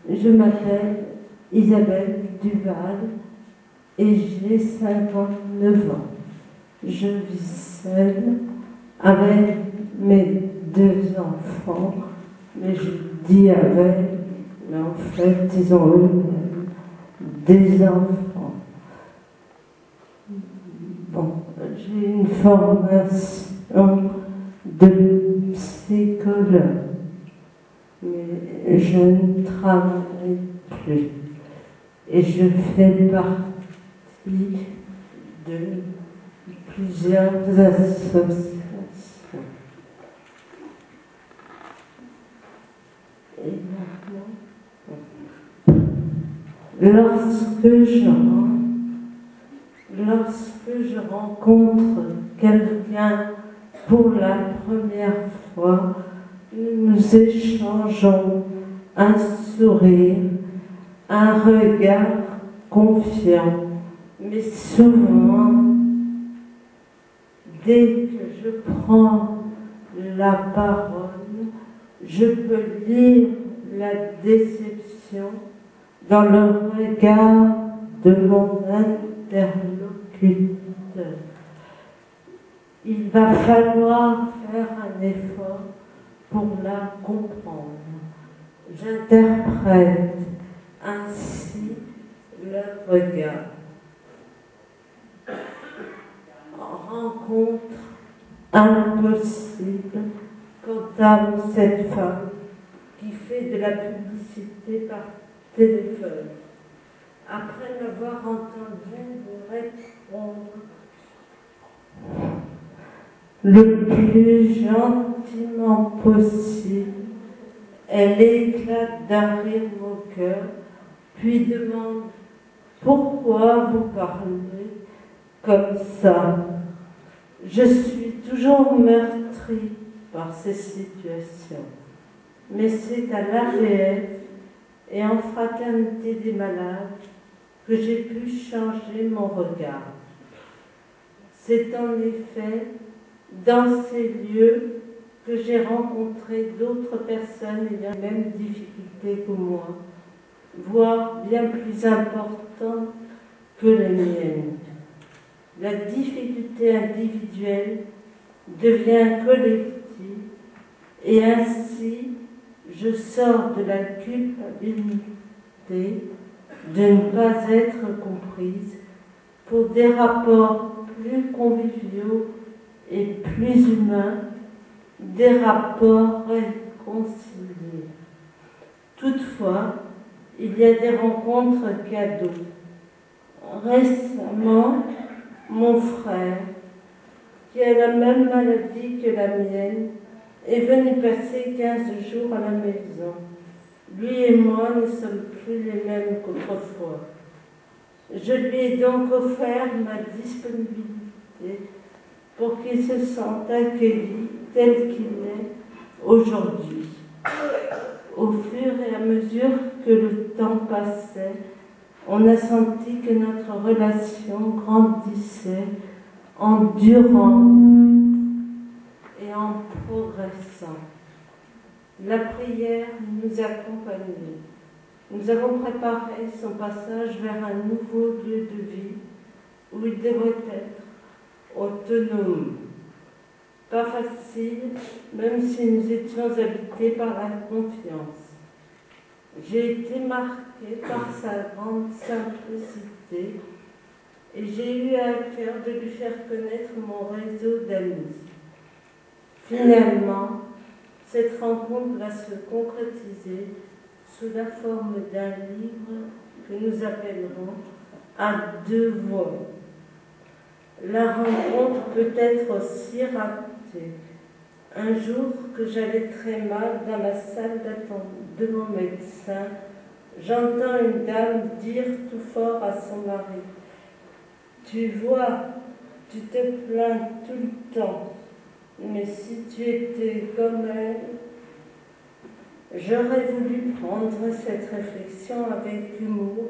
Je m'appelle Isabelle Duval et j'ai 59 ans. Je vis seule avec mes 2 enfants, mais je dis avec, mais en fait, ils ont eux-mêmes des enfants. Bon, j'ai une formation de psychologue, mais je ne travaille plus. Et je fais partie de plusieurs associations. Et maintenant, lorsque je rencontre quelqu'un pour la première fois, nous échangeons un sourire, un regard confiant, mais souvent, dès que je prends la parole, je peux lire la déception dans le regard de mon interlocuteur. Il va falloir faire un effort pour la comprendre. J'interprète ainsi leur regard. Rencontre impossible qu'entame cette femme qui fait de la publicité par téléphone. Après m'avoir entendu vous répondre le plus gentiment possible, elle éclate d'un rire moqueur, puis demande « Pourquoi vous parlez comme ça ?» Je suis toujours meurtrie par ces situations, mais c'est à l'AVF et en Fraternité des Malades que j'ai pu changer mon regard. C'est en effet dans ces lieux que j'ai rencontré d'autres personnes ayant les mêmes difficultés que moi, voire bien plus importantes que les miennes. La difficulté individuelle devient collective et ainsi je sors de la culpabilité de ne pas être comprise pour des rapports plus conviviaux et plus humains, des rapports réconciliés. Toutefois, il y a des rencontres cadeaux. Récemment, mon frère, qui a la même maladie que la mienne, est venu passer 15 jours à la maison. Lui et moi ne sommes plus les mêmes qu'autrefois. Je lui ai donc offert ma disponibilité pour qu'il se sente accueilli tel qu'il est aujourd'hui. Au fur et à mesure que le temps passait, on a senti que notre relation grandissait en durant et en progressant. La prière nous accompagnait. Nous avons préparé son passage vers un nouveau lieu de vie où il devrait être autonome. Pas facile, même si nous étions habités par la confiance. J'ai été marquée par sa grande simplicité et j'ai eu à cœur de lui faire connaître mon réseau d'amis. Finalement, cette rencontre va se concrétiser sous la forme d'un livre que nous appellerons « À 2 voix ». La rencontre peut être aussi ratée. Un jour que j'allais très mal dans la salle d'attente de mon médecin, j'entends une dame dire tout fort à son mari « Tu vois, tu te plains tout le temps, mais si tu étais comme elle… » J'aurais voulu prendre cette réflexion avec humour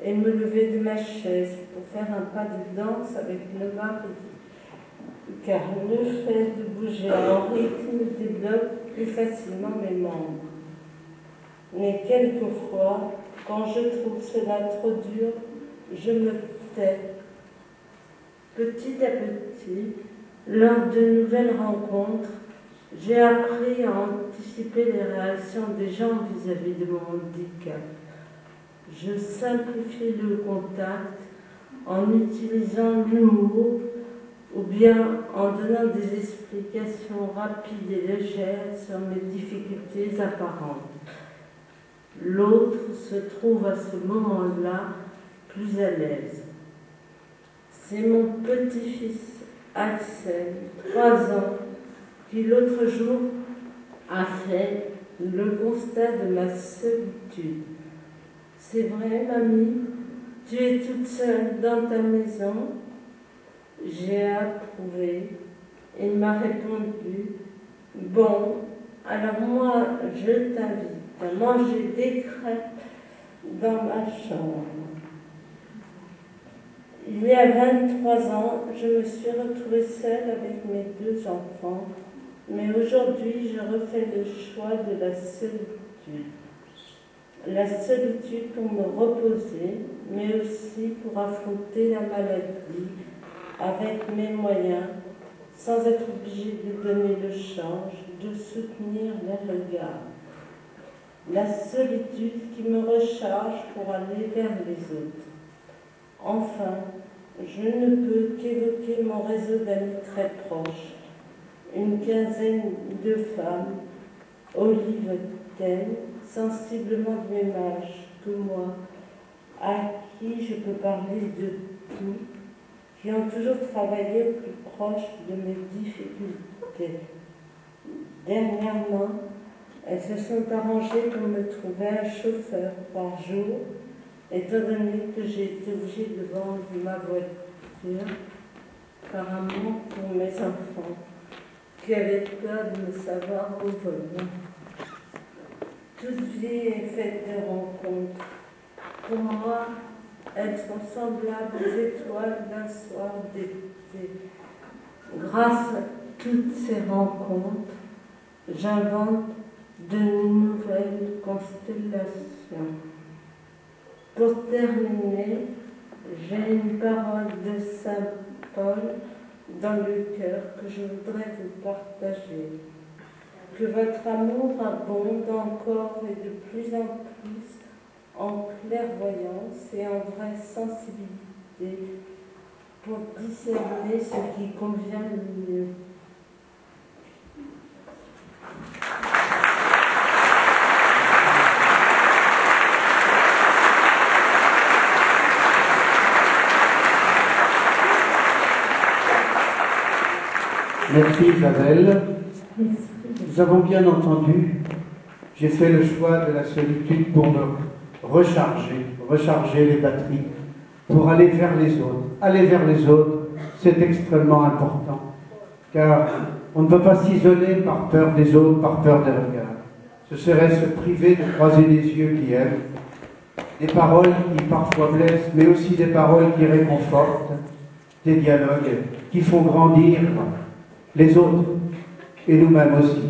et me lever de ma chaise pour faire un pas de danse avec le mari, car le fait de bouger en rythme développe plus facilement mes membres. Mais quelquefois, quand je trouve cela trop dur, je me tais. Petit à petit, lors de nouvelles rencontres, j'ai appris à anticiper les réactions des gens vis-à-vis de mon handicap. Je simplifie le contact en utilisant l'humour ou bien en donnant des explications rapides et légères sur mes difficultés apparentes. L'autre se trouve à ce moment-là plus à l'aise. C'est mon petit-fils Axel, 3 ans, qui l'autre jour a fait le constat de ma solitude. C'est vrai, mamie, tu es toute seule dans ta maison? J'ai approuvé. Il m'a répondu, bon, alors moi, je t'invite à manger des crêpes dans ma chambre. Il y a 23 ans, je me suis retrouvée seule avec mes 2 enfants, mais aujourd'hui, je refais le choix de la solitude. La solitude pour me reposer, mais aussi pour affronter la maladie avec mes moyens, sans être obligée de donner le change, de soutenir les regards. La solitude qui me recharge pour aller vers les autres. Enfin, je ne peux qu'évoquer mon réseau d'amis très proches, une quinzaine de femmes, olivetaines, sensiblement du même âge que moi, à qui je peux parler de tout, qui ont toujours travaillé au plus proche de mes difficultés. Dernièrement, elles se sont arrangées pour me trouver un chauffeur par jour, étant donné que j'ai été obligée de vendre ma voiture par amour pour mes enfants, qui avaient peur de me savoir au volant. Toute vie est faite de rencontres. Pour moi, elles sont semblables aux étoiles d'un soir d'été. Grâce à toutes ces rencontres, j'invente de nouvelles constellations. Pour terminer, j'ai une parole de Saint Paul dans le cœur que je voudrais vous partager. Que votre amour abonde encore et de plus en plus en clairvoyance et en vraie sensibilité pour discerner ce qui convient le mieux. Merci Isabelle. Nous avons bien entendu, j'ai fait le choix de la solitude pour me recharger les batteries, pour aller vers les autres. Aller vers les autres, c'est extrêmement important, car on ne peut pas s'isoler par peur des autres, par peur des regards. Ce serait se priver de croiser les yeux qui aiment, des paroles qui parfois blessent, mais aussi des paroles qui réconfortent, des dialogues qui font grandir les autres et nous-mêmes aussi.